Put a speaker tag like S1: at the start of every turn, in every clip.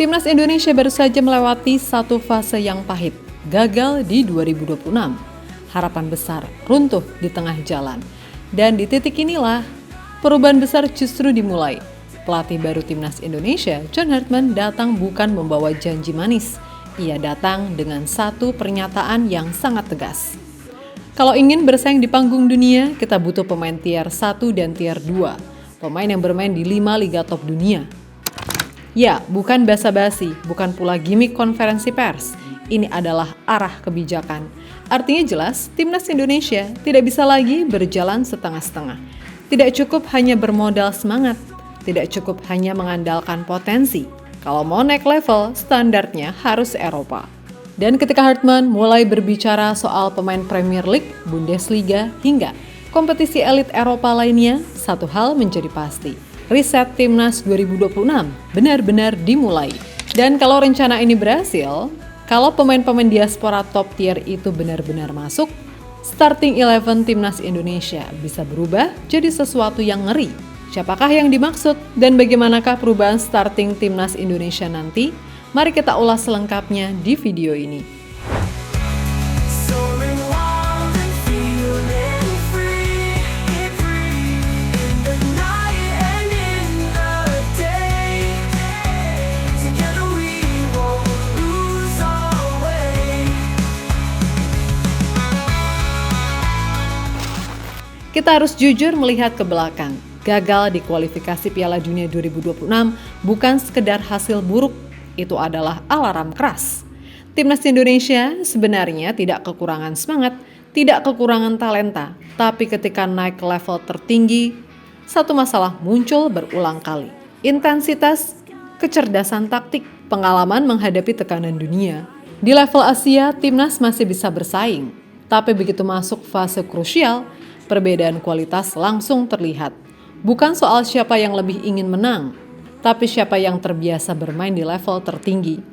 S1: Timnas Indonesia baru saja melewati satu fase yang pahit, gagal di 2026. Harapan besar runtuh di tengah jalan. Dan di titik inilah, perubahan besar justru dimulai. Pelatih baru Timnas Indonesia, John Hartman, datang bukan membawa janji manis. Ia datang dengan satu pernyataan yang sangat tegas. Kalau ingin bersaing di panggung dunia, kita butuh pemain tier 1 dan tier 2. Pemain yang bermain di 5 liga top dunia. Ya, bukan basa-basi, bukan pula gimmick konferensi pers. Ini adalah arah kebijakan. Artinya jelas, Timnas Indonesia tidak bisa lagi berjalan setengah-setengah. Tidak cukup hanya bermodal semangat, tidak cukup hanya mengandalkan potensi. Kalau mau naik level, standarnya harus Eropa. Dan ketika Hartman mulai berbicara soal pemain Premier League, Bundesliga, hingga kompetisi elit Eropa lainnya, satu hal menjadi pasti. Riset Timnas 2026 benar-benar dimulai. Dan kalau rencana ini berhasil, kalau pemain-pemain diaspora top tier itu benar-benar masuk, starting 11 Timnas Indonesia bisa berubah jadi sesuatu yang ngeri. Siapakah yang dimaksud dan bagaimanakah perubahan starting Timnas Indonesia nanti? Mari kita ulas selengkapnya di video ini. Kita harus jujur melihat ke belakang. Gagal di kualifikasi Piala Dunia 2026 bukan sekedar hasil buruk, itu adalah alarm keras. Timnas Indonesia sebenarnya tidak kekurangan semangat, tidak kekurangan talenta, tapi ketika naik ke level tertinggi, satu masalah muncul berulang kali. Intensitas, kecerdasan taktik, pengalaman menghadapi tekanan dunia. Di level Asia, Timnas masih bisa bersaing, tapi begitu masuk fase krusial, perbedaan kualitas langsung terlihat. Bukan soal siapa yang lebih ingin menang, tapi siapa yang terbiasa bermain di level tertinggi.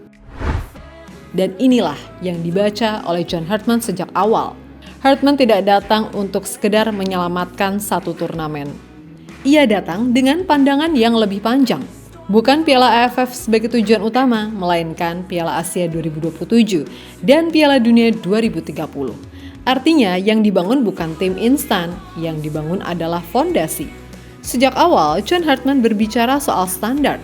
S1: Dan inilah yang dibaca oleh John Hartman sejak awal. Hartman tidak datang untuk sekedar menyelamatkan satu turnamen. Ia datang dengan pandangan yang lebih panjang. Bukan Piala AFF sebagai tujuan utama, melainkan Piala Asia 2027 dan Piala Dunia 2030. Artinya yang dibangun bukan tim instan, yang dibangun adalah fondasi. Sejak awal, John Hartman berbicara soal standar.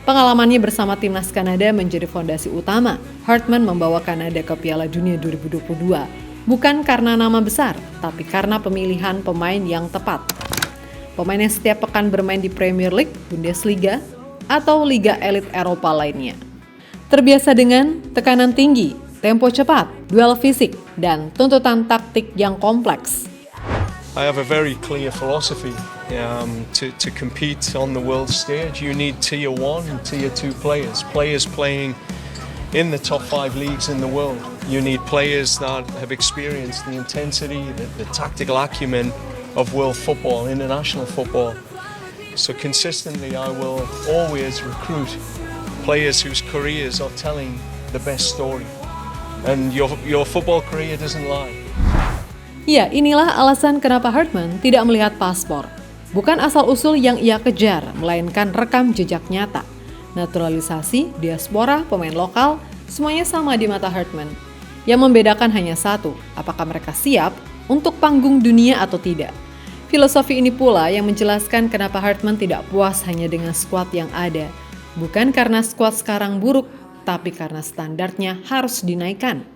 S1: Pengalamannya bersama Timnas Kanada menjadi fondasi utama. Hartman membawa Kanada ke Piala Dunia 2022, bukan karena nama besar, tapi karena pemilihan pemain yang tepat. Pemain yang setiap pekan bermain di Premier League, Bundesliga, atau Liga Elit Eropa lainnya. Terbiasa dengan tekanan tinggi, tempo cepat, duel fisik, dan tuntutan taktik yang kompleks.
S2: I have a very clear philosophy. To compete on the world stage, you need tier 1 and tier 2 players. Players playing in the top 5 leagues in the world. You need players that have experienced the intensity, the tactical acumen of world football, international football. So consistently I will always recruit players whose careers are telling the best story. And your football career doesn't lie.
S1: Ya, inilah alasan kenapa Hartman tidak melihat paspor. Bukan asal-usul yang ia kejar, melainkan rekam jejak nyata. Naturalisasi, diaspora, pemain lokal, semuanya sama di mata Hartman. Yang membedakan hanya satu, apakah mereka siap untuk panggung dunia atau tidak. Filosofi ini pula yang menjelaskan kenapa Hartman tidak puas hanya dengan skuad yang ada. Bukan karena skuad sekarang buruk, tapi karena standarnya harus dinaikkan.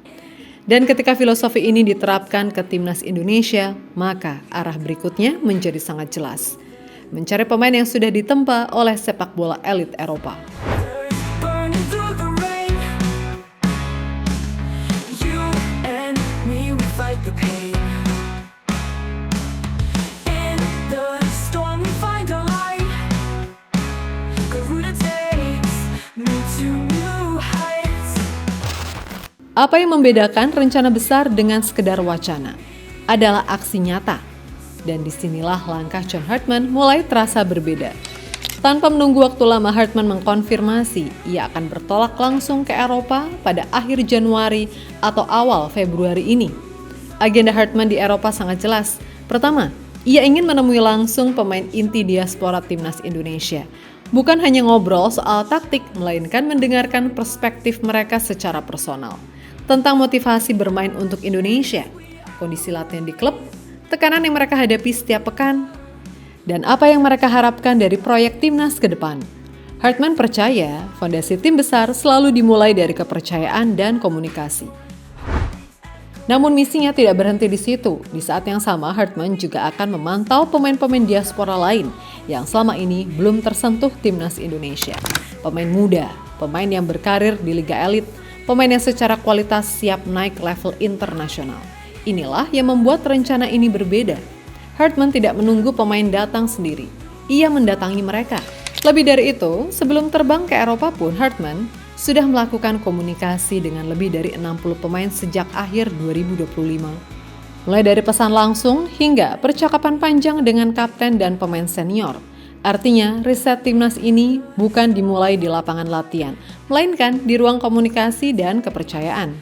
S1: Dan ketika filosofi ini diterapkan ke Timnas Indonesia, maka arah berikutnya menjadi sangat jelas. Mencari pemain yang sudah ditempa oleh sepak bola elit Eropa. Apa yang membedakan rencana besar dengan sekedar wacana? Adalah aksi nyata. Dan disinilah langkah John Hartman mulai terasa berbeda. Tanpa menunggu waktu lama, Hartman mengkonfirmasi ia akan bertolak langsung ke Eropa pada akhir Januari atau awal Februari ini. Agenda Hartman di Eropa sangat jelas. Pertama, ia ingin menemui langsung pemain inti diaspora Timnas Indonesia. Bukan hanya ngobrol soal taktik, melainkan mendengarkan perspektif mereka secara personal. Tentang motivasi bermain untuk Indonesia, kondisi latihan di klub, tekanan yang mereka hadapi setiap pekan, dan apa yang mereka harapkan dari proyek timnas ke depan. Hartman percaya, fondasi tim besar selalu dimulai dari kepercayaan dan komunikasi. Namun misinya tidak berhenti di situ. Di saat yang sama, Hartman juga akan memantau pemain-pemain diaspora lain yang selama ini belum tersentuh timnas Indonesia. Pemain muda, pemain yang berkarir di liga elit, pemain yang secara kualitas siap naik level internasional. Inilah yang membuat rencana ini berbeda. Hartman tidak menunggu pemain datang sendiri. Ia mendatangi mereka. Lebih dari itu, sebelum terbang ke Eropa pun Hartman sudah melakukan komunikasi dengan lebih dari 60 pemain sejak akhir 2025. Mulai dari pesan langsung hingga percakapan panjang dengan kapten dan pemain senior. Artinya, riset timnas ini bukan dimulai di lapangan latihan, melainkan di ruang komunikasi dan kepercayaan.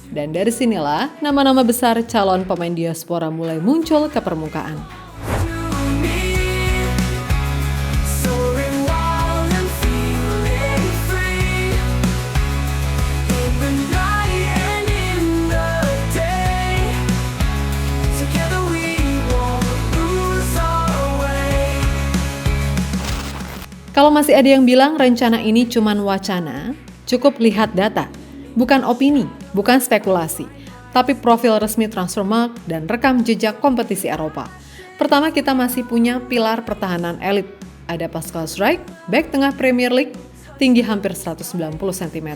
S1: Dan dari sinilah, nama-nama besar calon pemain diaspora mulai muncul ke permukaan. Kalau masih ada yang bilang rencana ini cuman wacana, cukup lihat data. Bukan opini, bukan spekulasi, tapi profil resmi Transfermarkt dan rekam jejak kompetisi Eropa. Pertama, kita masih punya pilar pertahanan elit. Ada Pascal Struijk, bek tengah Premier League, tinggi hampir 190 cm.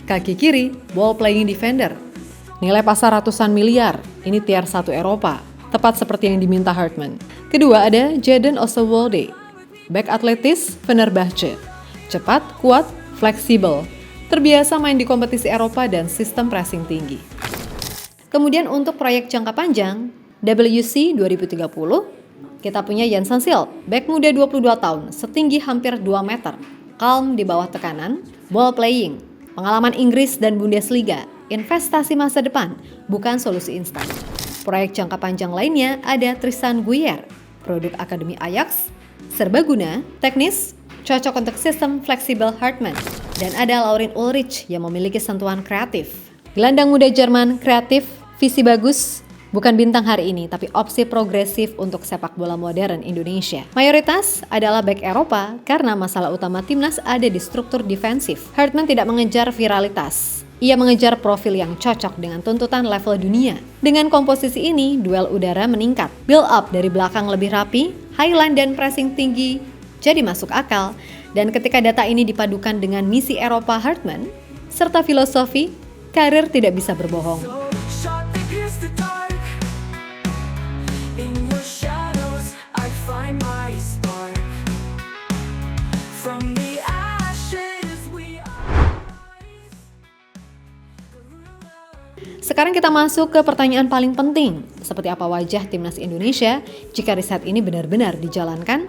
S1: Kaki kiri, ball playing defender. Nilai pasar ratusan miliar, ini tier 1 Eropa, tepat seperti yang diminta Hartman. Kedua ada Jadon Osterwolde, bek atletis Fenerbahce, cepat, kuat, fleksibel, terbiasa main di kompetisi Eropa dan sistem pressing tinggi. Kemudian untuk proyek jangka panjang, WC 2030, kita punya Jensen Silt, bek muda 22 tahun, setinggi hampir 2 meter, calm di bawah tekanan, ball playing, pengalaman Inggris dan Bundesliga, investasi masa depan, bukan solusi instan. Proyek jangka panjang lainnya ada Tristan Guyer, produk Akademi Ajax, serbaguna, teknis, cocok untuk sistem fleksibel Hartman. Dan ada Laurin Ulrich yang memiliki sentuhan kreatif. Gelandang muda Jerman, kreatif, visi bagus, bukan bintang hari ini, tapi opsi progresif untuk sepak bola modern Indonesia. Mayoritas adalah bek Eropa karena masalah utama timnas ada di struktur defensif. Hartman tidak mengejar viralitas. Ia mengejar profil yang cocok dengan tuntutan level dunia. Dengan komposisi ini, duel udara meningkat. Build up dari belakang lebih rapi, highline dan pressing tinggi jadi masuk akal. Dan ketika data ini dipadukan dengan misi Eropa Hartman, serta filosofi, karir tidak bisa berbohong. Sekarang kita masuk ke pertanyaan paling penting. Seperti apa wajah timnas Indonesia jika riset ini benar-benar dijalankan?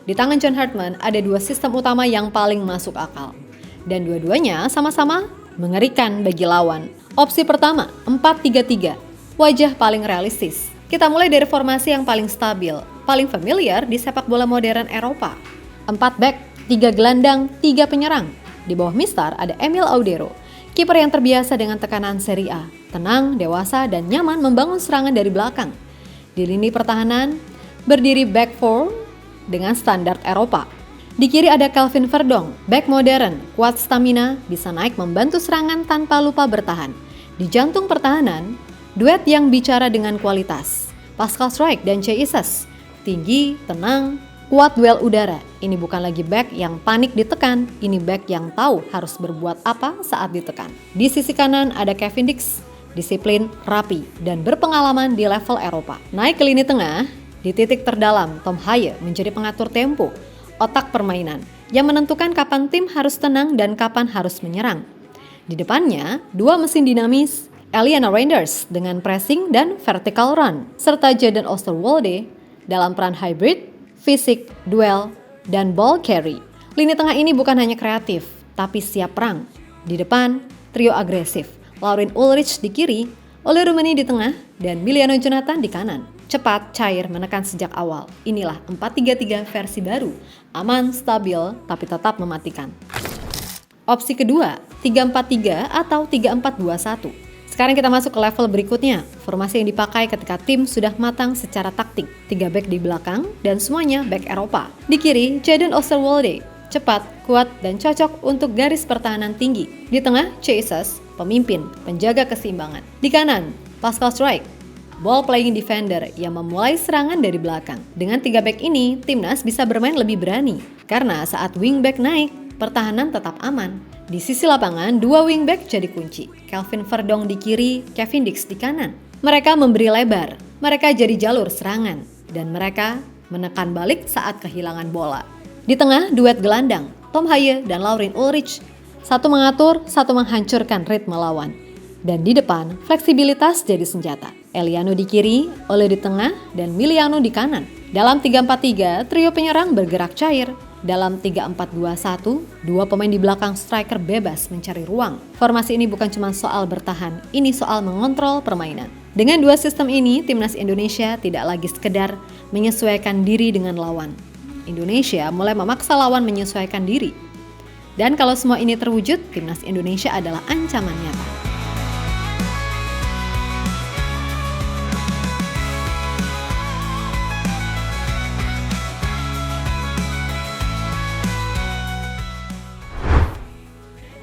S1: Di tangan John Hartman ada dua sistem utama yang paling masuk akal. Dan dua-duanya sama-sama mengerikan bagi lawan. Opsi pertama, 4-3-3. Wajah paling realistis. Kita mulai dari formasi yang paling stabil, paling familiar di sepak bola modern Eropa. 4 back, 3 gelandang, 3 penyerang. Di bawah Mistar ada Emil Audero, kiper yang terbiasa dengan tekanan Serie A. Tenang, dewasa, dan nyaman membangun serangan dari belakang. Di lini pertahanan, berdiri back four dengan standar Eropa. Di kiri ada Calvin Verdong, back modern, kuat stamina, bisa naik membantu serangan tanpa lupa bertahan. Di jantung pertahanan, duet yang bicara dengan kualitas. Pascal Struijk dan Jesus, tinggi, tenang, kuat duel udara. Ini bukan lagi back yang panik ditekan, ini back yang tahu harus berbuat apa saat ditekan. Di sisi kanan ada Kevin Dix, disiplin, rapi, dan berpengalaman di level Eropa. Naik ke lini tengah, di titik terdalam, Tom Haye menjadi pengatur tempo, otak permainan, yang menentukan kapan tim harus tenang dan kapan harus menyerang. Di depannya, dua mesin dinamis, Eliana Reinders dengan pressing dan vertical run, serta Jadon Osterwolde dalam peran hybrid, fisik, duel, dan ball carry. Lini tengah ini bukan hanya kreatif, tapi siap perang. Di depan, trio agresif. Laurin Ulrich di kiri, Ole Rumeni di tengah dan Miliano Jonathan di kanan. Cepat, cair, menekan sejak awal. Inilah 4-3-3 versi baru. Aman, stabil, tapi tetap mematikan. Opsi kedua, 3-4-3 atau 3-4-2-1. Sekarang kita masuk ke level berikutnya. Formasi yang dipakai ketika tim sudah matang secara taktik. 3 back di belakang dan semuanya back Eropa. Di kiri, Jadon Oosterwolde. Cepat, kuat, dan cocok untuk garis pertahanan tinggi. Di tengah, Jesus, pemimpin, penjaga keseimbangan. Di kanan, Pascal Struijk, ball playing defender yang memulai serangan dari belakang. Dengan 3 back ini, timnas bisa bermain lebih berani. Karena saat wingback naik, pertahanan tetap aman. Di sisi lapangan, 2 wingback jadi kunci. Calvin Verdong di kiri, Kevin Dix di kanan. Mereka memberi lebar, mereka jadi jalur serangan, dan mereka menekan balik saat kehilangan bola. Di tengah, duet gelandang, Tom Haye dan Laurin Ulrich. Satu mengatur, satu menghancurkan ritme lawan. Dan di depan, fleksibilitas jadi senjata. Eliano di kiri, Ole di tengah, dan Miliano di kanan. Dalam 3-4-3, trio penyerang bergerak cair. Dalam 3-4-2-1, 2 pemain di belakang striker bebas mencari ruang. Formasi ini bukan cuma soal bertahan, ini soal mengontrol permainan. Dengan 2 sistem ini, timnas Indonesia tidak lagi sekedar menyesuaikan diri dengan lawan. Indonesia mulai memaksa lawan menyesuaikan diri. Dan kalau semua ini terwujud, timnas Indonesia adalah ancaman nyata.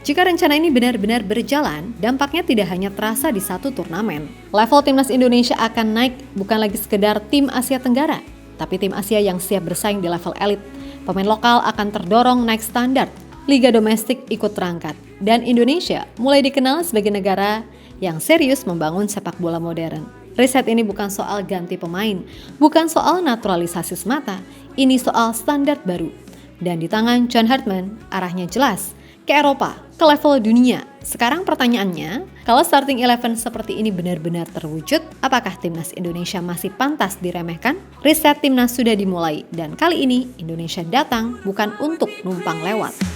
S1: Jika rencana ini benar-benar berjalan, dampaknya tidak hanya terasa di satu turnamen. Level timnas Indonesia akan naik bukan lagi sekedar tim Asia Tenggara, tapi tim Asia yang siap bersaing di level elit. Pemain lokal akan terdorong naik standar, liga domestik ikut terangkat, dan Indonesia mulai dikenal sebagai negara yang serius membangun sepak bola modern. Riset ini bukan soal ganti pemain, bukan soal naturalisasi semata, ini soal standar baru. Dan di tangan John Hartman, arahnya jelas, ke Eropa, ke level dunia. Sekarang pertanyaannya, kalau starting 11 seperti ini benar-benar terwujud, apakah timnas Indonesia masih pantas diremehkan? Riset timnas sudah dimulai dan kali ini Indonesia datang bukan untuk numpang lewat.